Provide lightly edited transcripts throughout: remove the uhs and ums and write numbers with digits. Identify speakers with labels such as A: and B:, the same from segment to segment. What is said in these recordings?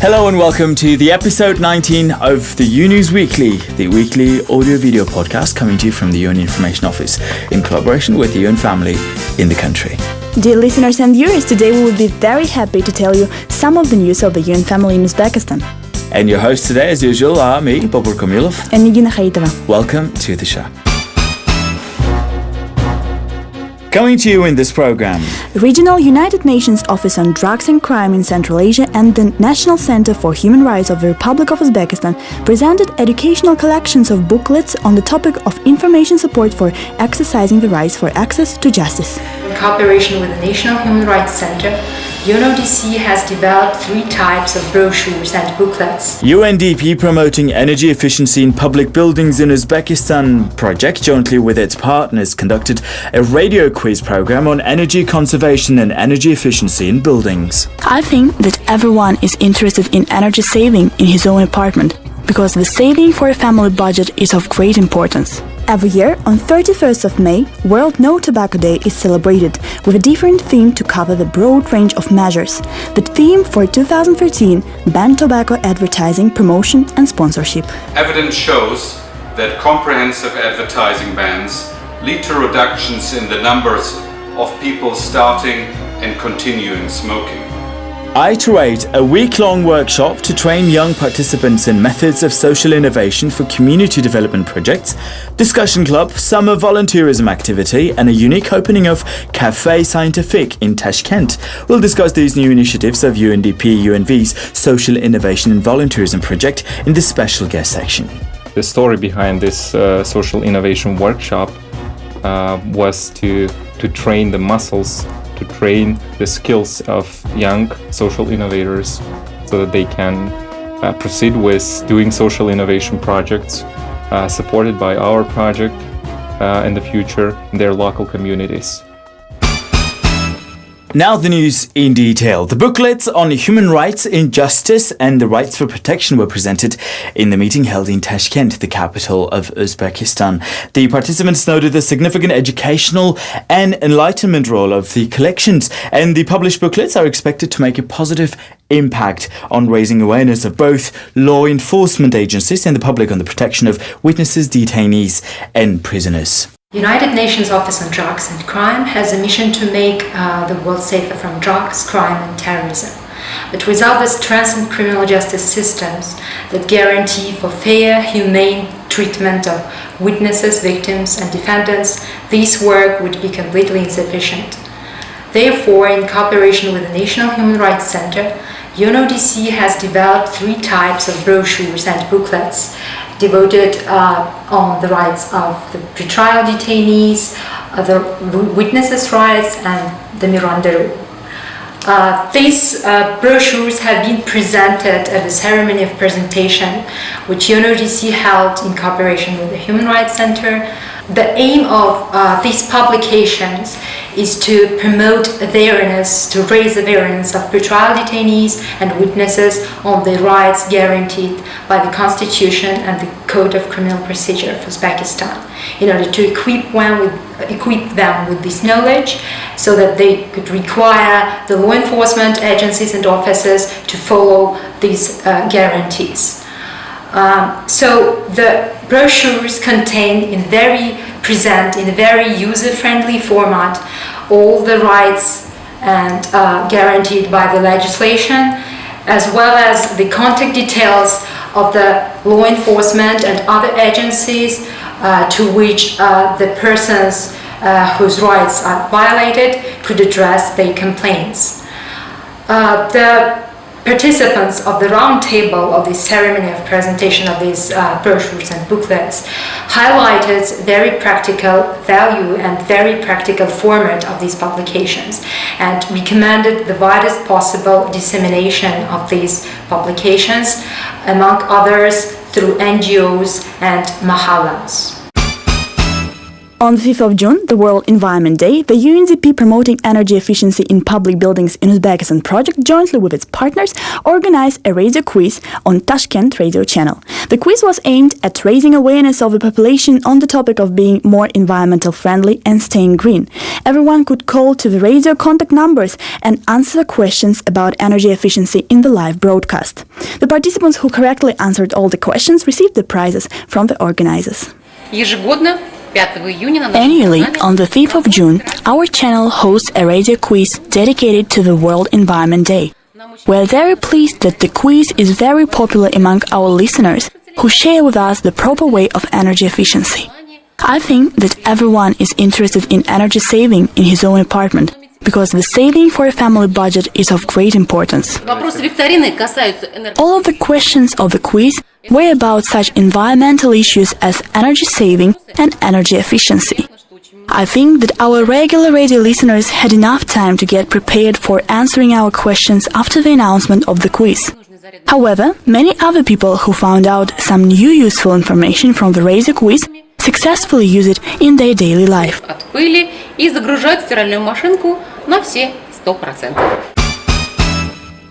A: Hello and welcome to the episode 19 of the UNews Weekly, the weekly audio-video podcast coming to you from the UN Information Office in collaboration with the UN family in the country.
B: Dear listeners and viewers, today we will be very happy to tell you some of the news of the UN family in Uzbekistan.
A: And your hosts today, as usual, are me, Bobur Komilov.
B: And Nigina Khaitova.
A: Welcome to the show. Coming to you in this program.
B: The Regional United Nations Office on Drugs and Crime in Central Asia and the National Center for Human Rights of the Republic of Uzbekistan presented educational collections of booklets on the topic of information support for exercising the rights for access to justice.
C: In cooperation with the National Human Rights Center, UNODC has developed 3 types of brochures and booklets.
A: UNDP promoting energy efficiency in public buildings in Uzbekistan project jointly with its partners conducted a radio quiz program on energy conservation and energy efficiency in buildings.
B: I think that everyone is interested in energy saving in his own apartment because the saving for a family budget is of great importance. Every year, on 31st of May, World No Tobacco Day is celebrated with a different theme to cover the broad range of measures. The theme for 2013 banned tobacco advertising, promotion and sponsorship.
D: Evidence shows that comprehensive advertising bans lead to reductions in the numbers of people starting and continuing smoking.
A: I28, a week-long workshop to train young participants in methods of social innovation for community development projects, discussion club, summer volunteerism activity and a unique opening of Café Scientifique in Tashkent. We'll discuss these new initiatives of UNDP UNV's Social Innovation and Volunteerism project in this special guest section.
E: The story behind this social innovation workshop was to train the muscles, to train the skills of young social innovators so that they can proceed with doing social innovation projects supported by our project in the future in their local communities.
A: Now the news in detail. The booklets on human rights, injustice and the rights for protection were presented in the meeting held in Tashkent, the capital of Uzbekistan. The participants noted the significant educational and enlightenment role of the collections, and the published booklets are expected to make a positive impact on raising awareness of both law enforcement agencies and the public on the protection of witnesses, detainees and prisoners.
C: United Nations Office on Drugs and Crime has a mission to make the world safer from drugs, crime and terrorism. But without the strengthened criminal justice systems that guarantee for fair, humane treatment of witnesses, victims and defendants, this work would be completely insufficient. Therefore, in cooperation with the National Human Rights Center, UNODC has developed 3 types of brochures and booklets devoted on the rights of the pretrial detainees, the witnesses' rights and the Miranda rule. These brochures have been presented at the ceremony of presentation which UNODC held in cooperation with the Human Rights Center. The aim of these publications is to promote awareness, to raise awareness of pretrial detainees and witnesses on the rights guaranteed by the Constitution and the Code of Criminal Procedure of Uzbekistan, in order to equip them with this knowledge so that they could require the law enforcement agencies and officers to follow these guarantees. So the brochures contain present in a very user-friendly format all the rights and guaranteed by the legislation, as well as the contact details of the law enforcement and other agencies to which the persons whose rights are violated could address their complaints. The participants of the round table of this ceremony of presentation of these brochures and booklets highlighted very practical value and very practical format of these publications and recommended the widest possible dissemination of these publications, among others through NGOs and mahallas.
B: On the 5th of June, the World Environment Day, the UNDP Promoting Energy Efficiency in Public Buildings in Uzbekistan project, jointly with its partners, organized a radio quiz on Tashkent radio channel. The quiz was aimed at raising awareness of the population on the topic of being more environmental friendly and staying green. Everyone could call to the radio contact numbers and answer questions about energy efficiency in the live broadcast. The participants who correctly answered all the questions received the prizes from the organizers. Annually, on the 5th of June, our channel hosts a radio quiz dedicated to the World Environment Day. We are very pleased that the quiz is very popular among our listeners, who share with us the proper way of energy efficiency. I think that everyone is interested in energy saving in his own apartment, because the saving for a family budget is of great importance. All of the questions of the quiz were about such environmental issues as energy saving and energy efficiency. I think that our regular radio listeners had enough time to get prepared for answering our questions after the announcement of the quiz. However, many other people who found out some new useful information from the radio quiz successfully use it in their daily life.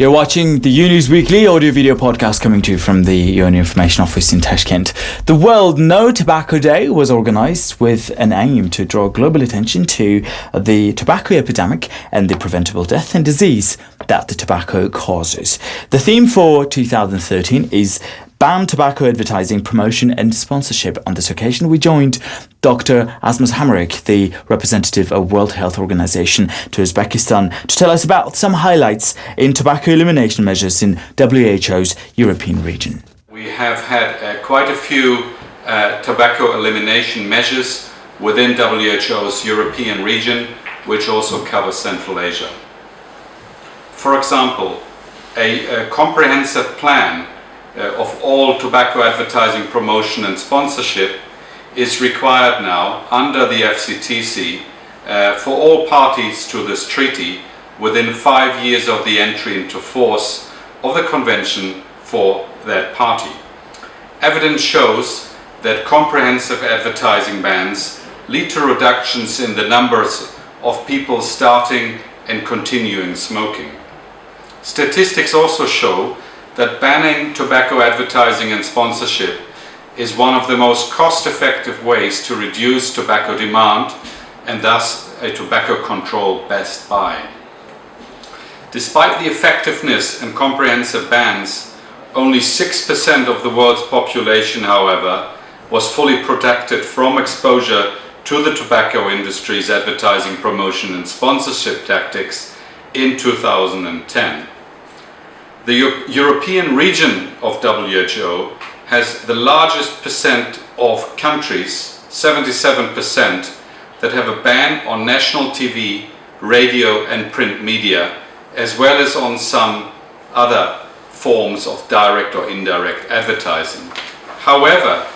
A: You're watching the UNews Weekly audio-video podcast coming to you from the UN Information Office in Tashkent. The World No Tobacco Day was organised with an aim to draw global attention to the tobacco epidemic and the preventable death and disease that the tobacco causes. The theme for 2013 is Ban Tobacco Advertising, Promotion and Sponsorship. On this occasion, we joined Dr. Asmus Hamarik, the representative of World Health Organization to Uzbekistan, to tell us about some highlights in tobacco elimination measures in WHO's European region.
D: We have had quite a few tobacco elimination measures within WHO's European region, which also covers Central Asia. For example, a comprehensive plan of all tobacco advertising, promotion and sponsorship is required now under the FCTC for all parties to this treaty within 5 years of the entry into force of the convention for that party. Evidence shows that comprehensive advertising bans lead to reductions in the numbers of people starting and continuing smoking. Statistics also show that banning tobacco advertising and sponsorship is one of the most cost-effective ways to reduce tobacco demand and thus a tobacco control best buy. Despite the effectiveness and comprehensive bans, only 6% of the world's population, however, was fully protected from exposure to the tobacco industry's advertising, promotion and sponsorship tactics in 2010. The European region of WHO has the largest percent of countries, 77%, that have a ban on national TV, radio and print media, as well as on some other forms of direct or indirect advertising. However,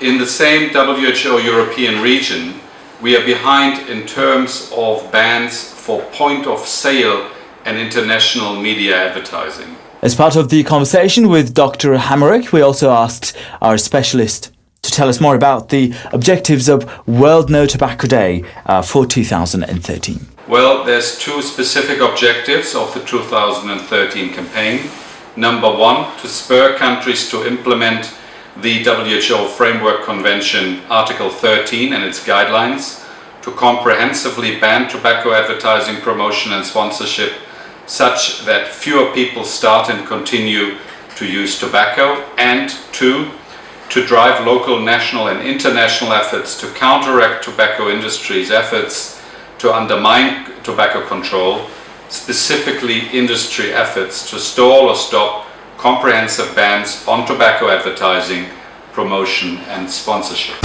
D: in the same WHO European region, we are behind in terms of bans for point of sale and international media advertising.
A: As part of the conversation with Dr. Hamarik, we also asked our specialist to tell us more about the objectives of World No Tobacco Day for 2013.
D: Well, there's two specific objectives of the 2013 campaign. Number one, to spur countries to implement the WHO Framework Convention Article 13 and its guidelines to comprehensively ban tobacco advertising, promotion and sponsorship such that fewer people start and continue to use tobacco, and two, to drive local, national and international efforts to counteract tobacco industry's efforts to undermine tobacco control, specifically industry efforts to stall or stop comprehensive bans on tobacco advertising, promotion and sponsorship.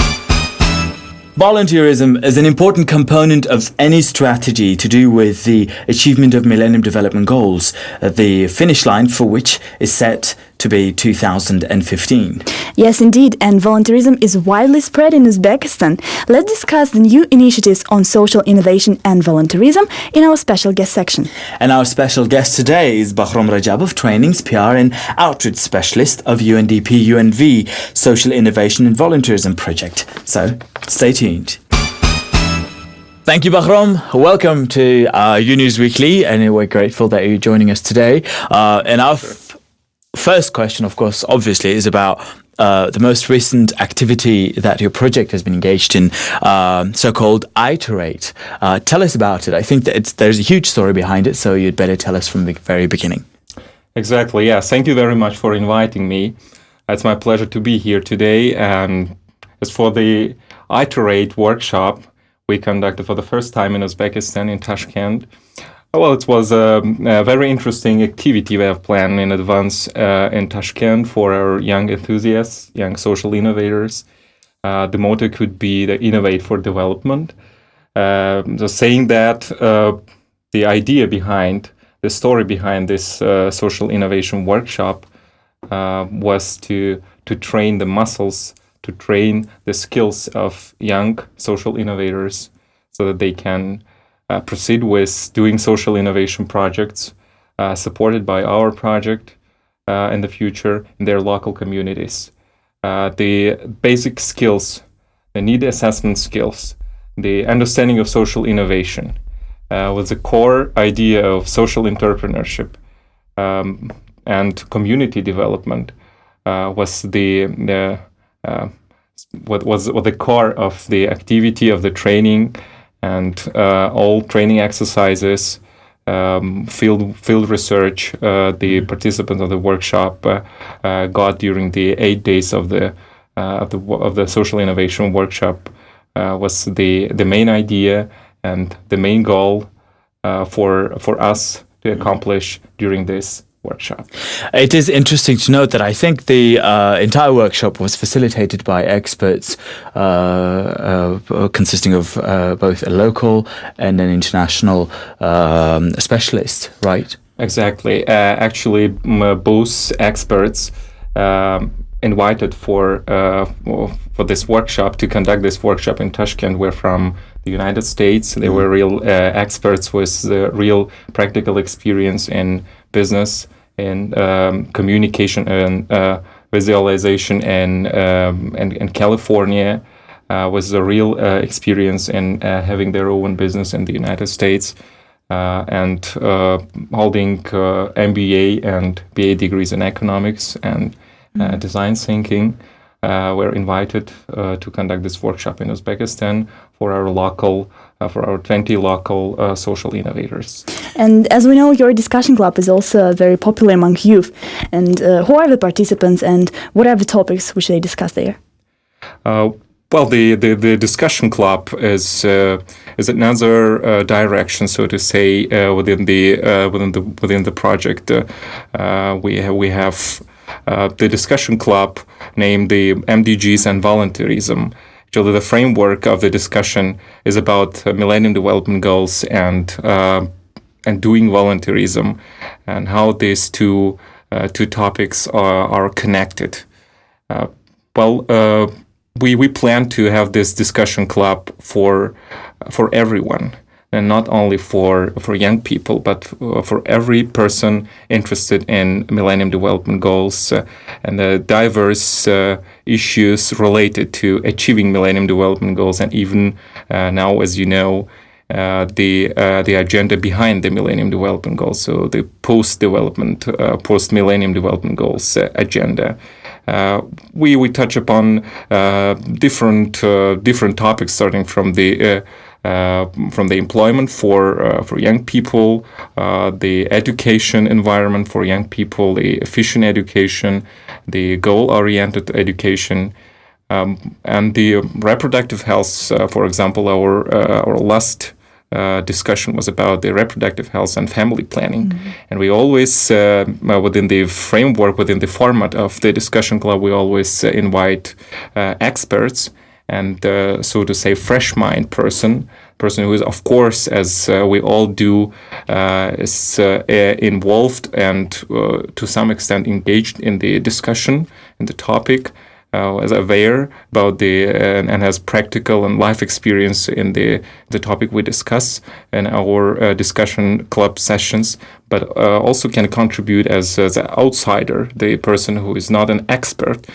A: Volunteerism is an important component of any strategy to do with the achievement of Millennium Development Goals, the finish line for which is set to be 2015.
B: Yes, indeed, and volunteerism is widely spread in Uzbekistan. Let's discuss the new initiatives on social innovation and volunteerism in our special guest section.
A: And our special guest today is Bahrom Rajabov, Trainings, PR and Outreach Specialist of UNDP UNV Social Innovation and Volunteerism Project. So, stay tuned. Thank you, Bahram. Welcome to UNews Weekly, and we're grateful that you're joining us today. And our first question, of course, obviously, is about the most recent activity that your project has been engaged in, so-called Iterate. Tell us about it. I think that there's a huge story behind it, so you'd better tell us from the very beginning.
E: Exactly, yes. Thank you very much for inviting me. It's my pleasure to be here today. And as for the Iterate workshop we conducted for the first time in Uzbekistan, in Tashkent, well, it was a very interesting activity we have planned in advance in Tashkent for our young enthusiasts, young social innovators. The motto could be the innovate for development. So saying that, the idea behind, the story behind this social innovation workshop was to train the muscles, to train the skills of young social innovators so that they can proceed with doing social innovation projects supported by our project in the future in their local communities. The basic skills, the need assessment skills, the understanding of social innovation was the core idea of social entrepreneurship and community development was the core of the activity of the training, and all training exercises, field research. The participants of the workshop got during the 8 days of the social innovation workshop was the main idea and the main goal for us to accomplish during this workshop.
A: It is interesting to note that I think the entire workshop was facilitated by experts consisting of both a local and an international specialist, right?
E: Exactly. Actually, both experts invited for this workshop, to conduct this workshop in Tashkent, were from the United States. They were real experts with the real practical experience in business, in communication and visualization, and California was the real experience in having their own business in the United States, and holding MBA and BA degrees in economics and design thinking. Were invited to conduct this workshop in Uzbekistan for our 20 local social innovators.
B: And as we know, your discussion club is also very popular among youth. And who are the participants, and what are the topics which they discuss there?
E: Well, the discussion club is another direction, so to say, within the project. We have the discussion club named the MDGs and volunteerism. Actually, the framework of the discussion is about Millennium Development Goals and doing volunteerism, and how these two topics are connected. We plan to have this discussion club for everyone, and not only for young people, but for every person interested in Millennium Development Goals and the diverse issues related to achieving Millennium Development Goals, and even now, as you know, the agenda behind the Millennium Development Goals, so the post-Millennium Development Goals agenda. We touch upon different topics, starting from the employment for young people, the education environment for young people, the efficient education, the goal-oriented education, and the reproductive health. For example, our last discussion was about the reproductive health and family planning. And we always, within the framework, within the format of the discussion club, we always invite experts and, so to say, fresh mind person who is, of course, as we all do, is involved and to some extent engaged in the discussion, in the topic, is aware about and has practical and life experience in the topic we discuss in our discussion club sessions, but also can contribute as an outsider, the person who is not an expert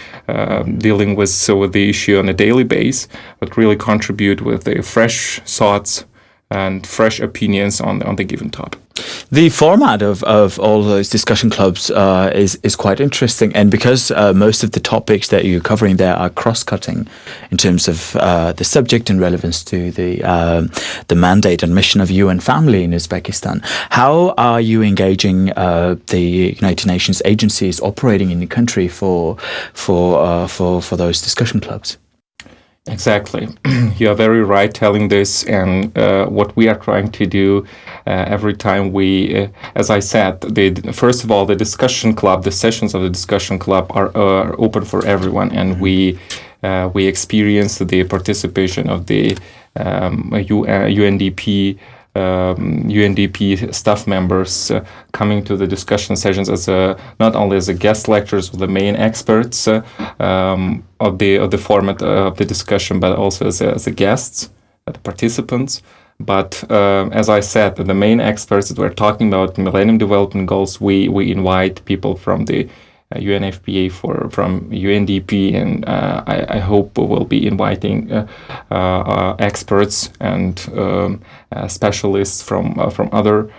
E: dealing with the issue on a daily basis, but really contribute with the fresh thoughts, and fresh opinions on the given topic.
A: The format of all those discussion clubs is quite interesting, and because most of the topics that you're covering there are cross-cutting in terms of the subject and relevance to the mandate and mission of UN Family in Uzbekistan, how are you engaging the United Nations agencies operating in the country for those discussion clubs?
E: Exactly. You are very right telling this, and what we are trying to do every time we, as I said, first of all, the discussion club, the sessions of the discussion club are open for everyone, and we experience the participation of the UNDP staff members coming to the discussion sessions as not only as guest lecturers or the main experts of the format of the discussion, but also as guests, the participants. But as I said, the main experts that we're talking about Millennium Development Goals, we invite people from the UNFPA from UNDP, and I hope we'll be inviting experts and specialists from other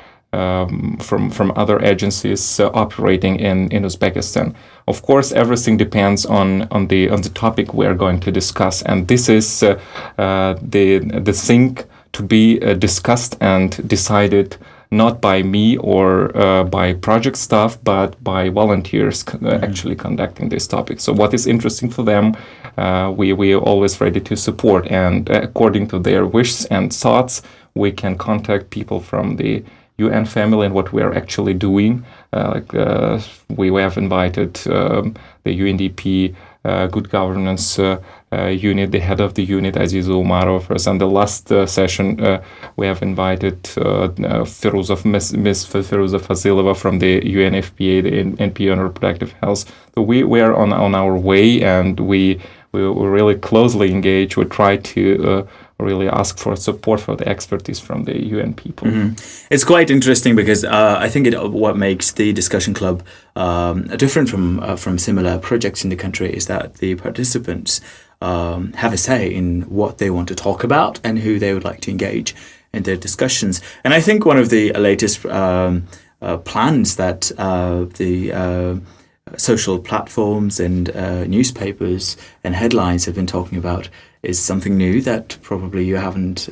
E: agencies operating in Uzbekistan. Of course, everything depends on the topic we are going to discuss, and this is the thing to be discussed and decided not by me or by project staff, but by volunteers actually conducting this topic. So what is interesting for them, we are always ready to support, and according to their wishes and thoughts, we can contact people from the UN family and what we are actually doing. We have invited the UNDP Good Governance unit, the head of the unit, Aziz Umarov, and the last session we have invited Miss Firuza Fazilova from the UNFPA, the NPO on reproductive health. So we are on our way, and we really closely engage. We try to really ask for support for the expertise from the UN people.
A: Mm-hmm. It's quite interesting because I think what makes the discussion club different from similar projects in the country is that the participants have a say in what they want to talk about and who they would like to engage in their discussions. And I think one of the latest plans that the social platforms and newspapers and headlines have been talking about is something new that probably you haven't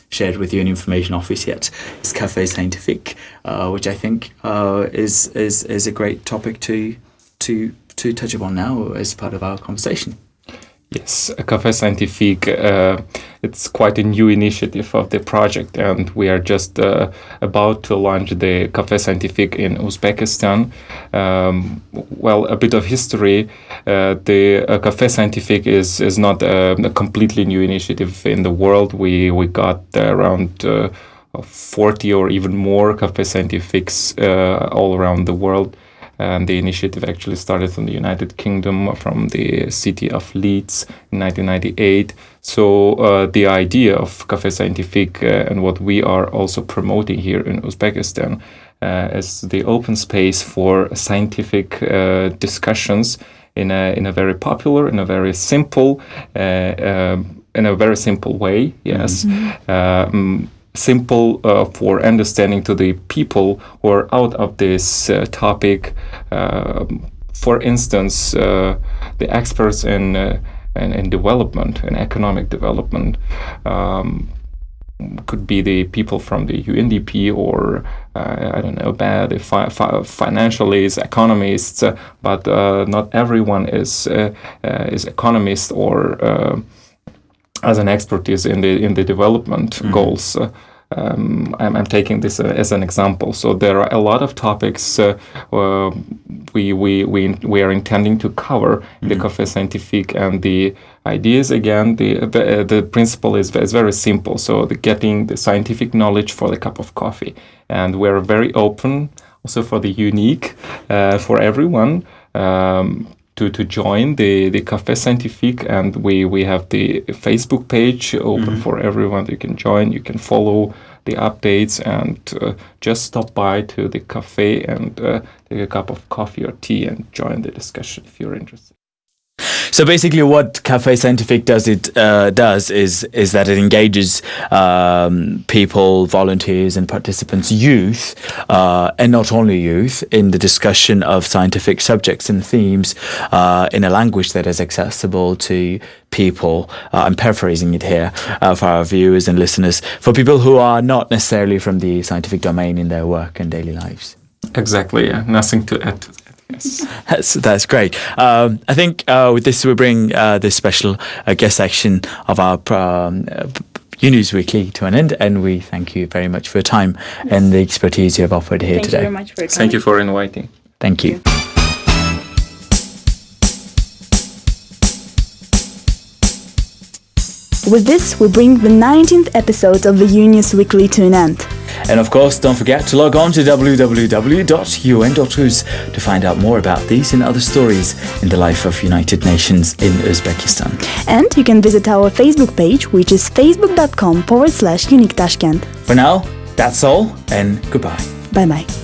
A: shared with UN Information Office yet. It's Café Scientifique, which I think is a great topic to touch upon now as part of our conversation.
E: Yes, Café Scientifique, it's quite a new initiative of the project, and we are just about to launch the Café Scientifique in Uzbekistan. Well, a bit of history, the Café Scientifique is not a completely new initiative in the world. We got around 40 or even more Café Scientifiques all around the world. And the initiative actually started from the United Kingdom, from the city of Leeds in 1998. So the idea of Café Scientifique and what we are also promoting here in Uzbekistan is the open space for scientific discussions in a very popular, in a very simple way. Yes. Mm-hmm. Simple for understanding to the people who are out of this topic. For instance, the experts in development, in economic development, could be the people from the UNDP or I don't know, the financialists, economists, but not everyone is economist or as an expertise in the development goals. I'm taking this as an example. So there are a lot of topics we are intending to cover in the Café Scientifique, and the idea is, again, the principle is very simple. So getting the scientific knowledge for the cup of coffee, and we're very open also for the unique for everyone. To join the Café Scientifique, and we have the Facebook page open for everyone. You can join, you can follow the updates, and just stop by to the cafe and take a cup of coffee or tea and join the discussion if you're interested.
A: So basically, what Cafe Scientific does is that it engages people, volunteers, and participants, youth, and not only youth, in the discussion of scientific subjects and themes in a language that is accessible to people. I'm paraphrasing it here for our viewers and listeners, for people who are not necessarily from the scientific domain in their work and daily lives.
E: Exactly, yeah. Nothing to add to that. Yes.
A: That's great. I think with this we bring this special guest section of our UNews Weekly to an end, and we thank you very much for your time and the expertise you have offered here today.
B: Thank you very much for your time.
E: Thank you for inviting.
A: Thank you.
B: With this, we bring the 19th episode of the UNews Weekly to an end.
A: And of course, don't forget to log on to www.un.uz to find out more about these and other stories in the life of United Nations in Uzbekistan.
B: And you can visit our Facebook page, which is facebook.com/UNIC Tashkent.
A: For now, that's all, and goodbye.
B: Bye-bye.